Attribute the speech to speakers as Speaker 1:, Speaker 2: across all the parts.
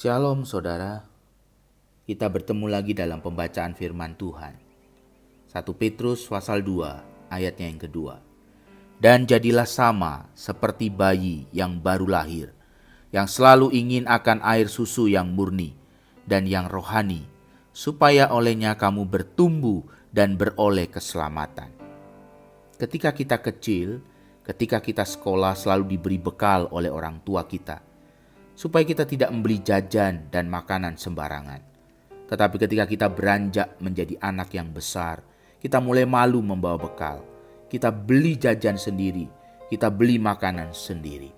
Speaker 1: Shalom saudara, kita bertemu lagi dalam pembacaan firman Tuhan. 1 Petrus pasal 2 ayatnya yang kedua. Dan jadilah sama seperti bayi yang baru lahir, yang selalu ingin akan air susu yang murni dan yang rohani, supaya olehnya kamu bertumbuh dan beroleh keselamatan. Ketika kita kecil, ketika kita sekolah selalu diberi bekal oleh orang tua kita, supaya kita tidak membeli jajan dan makanan sembarangan. Tetapi ketika kita beranjak menjadi anak yang besar, kita mulai malu membawa bekal. Kita beli jajan sendiri, kita beli makanan sendiri.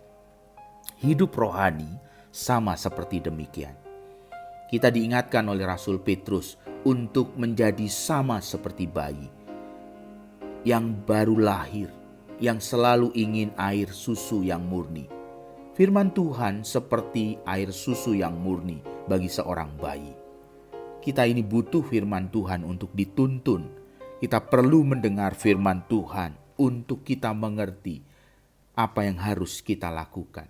Speaker 1: Hidup rohani sama seperti demikian. Kita diingatkan oleh Rasul Petrus untuk menjadi sama seperti bayi yang baru lahir, yang selalu ingin air susu yang murni. Firman Tuhan seperti air susu yang murni bagi seorang bayi. Kita ini butuh firman Tuhan untuk dituntun. Kita perlu mendengar firman Tuhan untuk kita mengerti apa yang harus kita lakukan.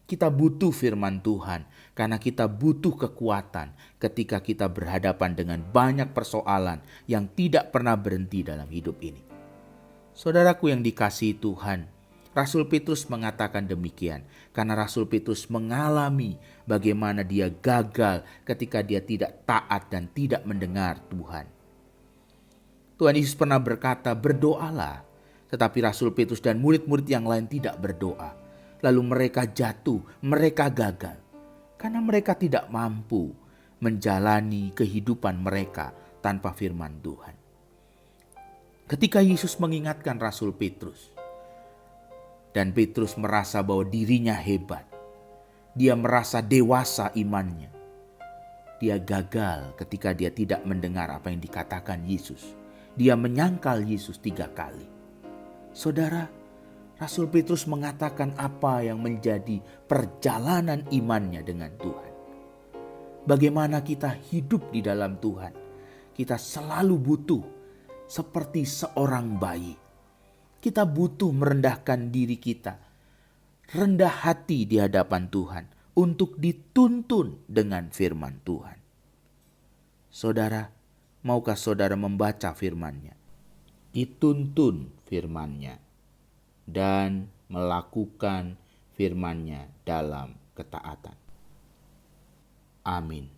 Speaker 1: Kita butuh firman Tuhan karena kita butuh kekuatan ketika kita berhadapan dengan banyak persoalan yang tidak pernah berhenti dalam hidup ini. Saudaraku yang dikasihi Tuhan, Rasul Petrus mengatakan demikian karena Rasul Petrus mengalami bagaimana dia gagal ketika dia tidak taat dan tidak mendengar Tuhan. Tuhan Yesus pernah berkata, berdoalah. Tetapi Rasul Petrus dan murid-murid yang lain tidak berdoa. Lalu mereka jatuh, mereka gagal. Karena mereka tidak mampu menjalani kehidupan mereka tanpa firman Tuhan. Ketika Yesus mengingatkan Rasul Petrus, dan Petrus merasa bahwa dirinya hebat. Dia merasa dewasa imannya. Dia gagal ketika dia tidak mendengar apa yang dikatakan Yesus. Dia menyangkal Yesus 3 kali. Saudara, Rasul Petrus mengatakan apa yang menjadi perjalanan imannya dengan Tuhan. Bagaimana kita hidup di dalam Tuhan. Kita selalu butuh seperti seorang bayi. Kita butuh merendahkan diri kita, rendah hati di hadapan Tuhan untuk dituntun dengan firman Tuhan. Saudara, maukah saudara membaca firman-Nya, dituntun firman-Nya, dan melakukan firman-Nya dalam ketaatan? Amin.